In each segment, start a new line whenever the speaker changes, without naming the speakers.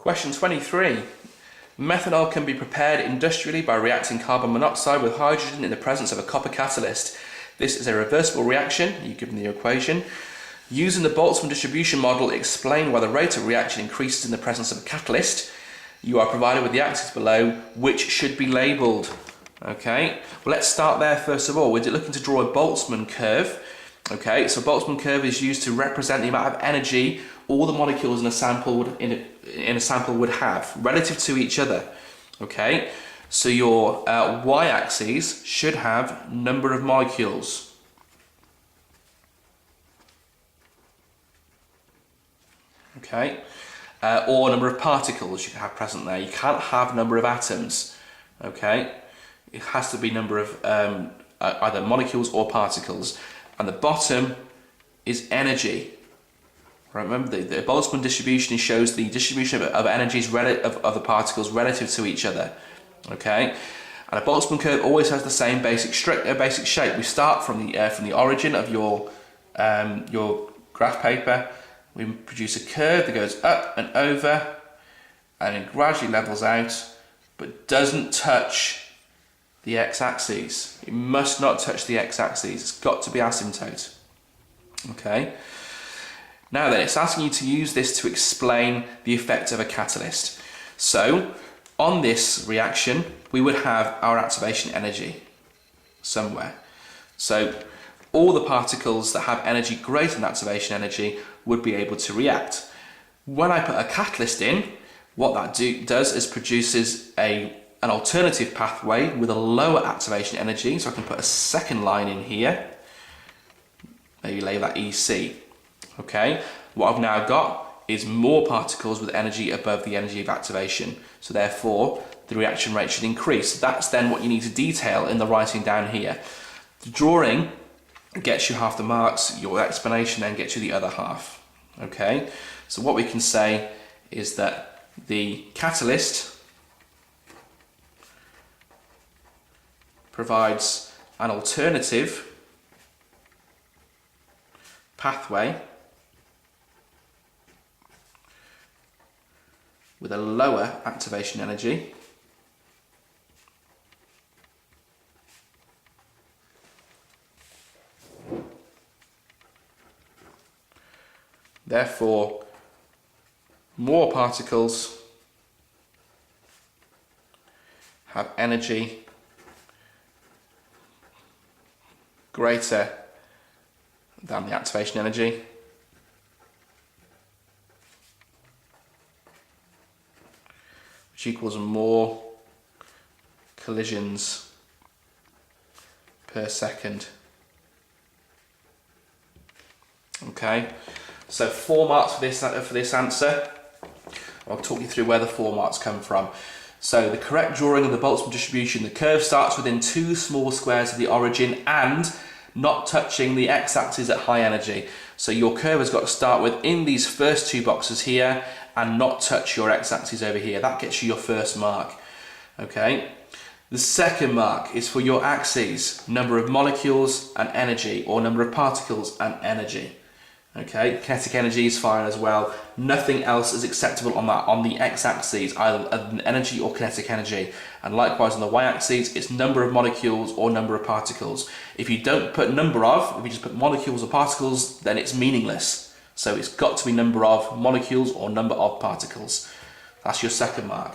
Question 23. Methanol can be prepared industrially by reacting carbon monoxide with hydrogen in the presence of a copper catalyst. This is a reversible reaction. You're given the equation. Using the Boltzmann distribution model, explain why the rate of reaction increases in the presence of a catalyst. You are provided with the axes below, which should be labelled. Okay, well, let's start there first of all. We're looking to draw a Boltzmann curve. Okay, so Boltzmann curve is used to represent the amount of energy all the molecules in a sample would have relative to each other. Okay, so your y-axis should have number of molecules. Okay, or number of particles you can have present there. You can't have number of atoms. Okay, it has to be number of either molecules or particles. And the bottom is energy. Right, remember the Boltzmann distribution shows the distribution of energies of the particles relative to each other. Okay, and a Boltzmann curve always has the same basic shape. We start from the origin of your graph paper. We produce a curve that goes up and over, and it gradually levels out, but doesn't touch the x-axis. It must not touch the x-axis. It's got to be asymptote. Okay. Now then, it's asking you to use this to explain the effect of a catalyst. So, on this reaction, we would have our activation energy somewhere. So, all the particles that have energy greater than activation energy would be able to react. When I put a catalyst in, what that does is produces an alternative pathway with a lower activation energy. So I can put a second line in here, maybe label that EC. Okay, what I've now got is more particles with energy above the energy of activation. So therefore, the reaction rate should increase. That's then what you need to detail in the writing down here. The drawing gets you half the marks, your explanation then gets you the other half. Okay, so what we can say is that the catalyst provides an alternative pathway with a lower activation energy . Therefore, more particles have energy greater than the activation energy, which equals more collisions per second. Okay, so 4 marks for this answer. I'll talk you through where the 4 marks come from. So the correct drawing of the Boltzmann distribution, the curve starts within 2 small squares of the origin and not touching the x-axis at high energy. So your curve has got to start within these first 2 boxes here and not touch your x-axis over here. That gets you your first mark. Okay. The second mark is for your axes, number of molecules and energy, or number of particles and energy. Okay, kinetic energy is fine as well. Nothing else is acceptable on the x-axis, either energy or kinetic energy. And likewise on the y-axis, it's number of molecules or number of particles. If you don't put number of, if you just put molecules or particles, then it's meaningless. So it's got to be number of molecules or number of particles. That's your second mark.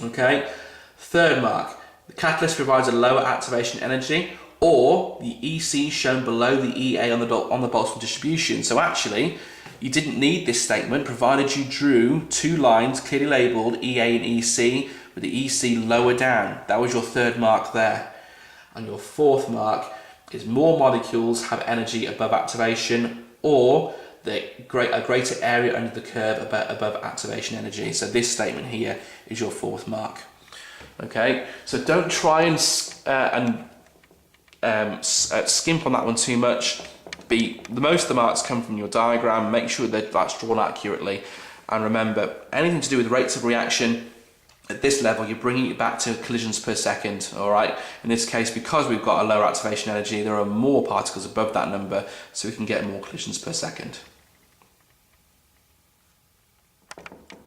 Okay, third mark, the catalyst provides a lower activation energy, or the EC shown below the EA on the Boltzmann distribution. So actually, you didn't need this statement provided you drew 2 lines clearly labelled EA and EC with the EC lower down. That was your third mark there. And your fourth mark is more molecules have energy above activation, or a greater area under the curve above activation energy. So this statement here is your fourth mark. Okay, so don't try and skimp on that one too much. Most of the marks come from your diagram. Make sure that that's drawn accurately, and remember, anything to do with rates of reaction at this level, you're bringing it back to collisions per second. All right, in this case, because we've got a lower activation energy, there are more particles above that number, so we can get more collisions per second.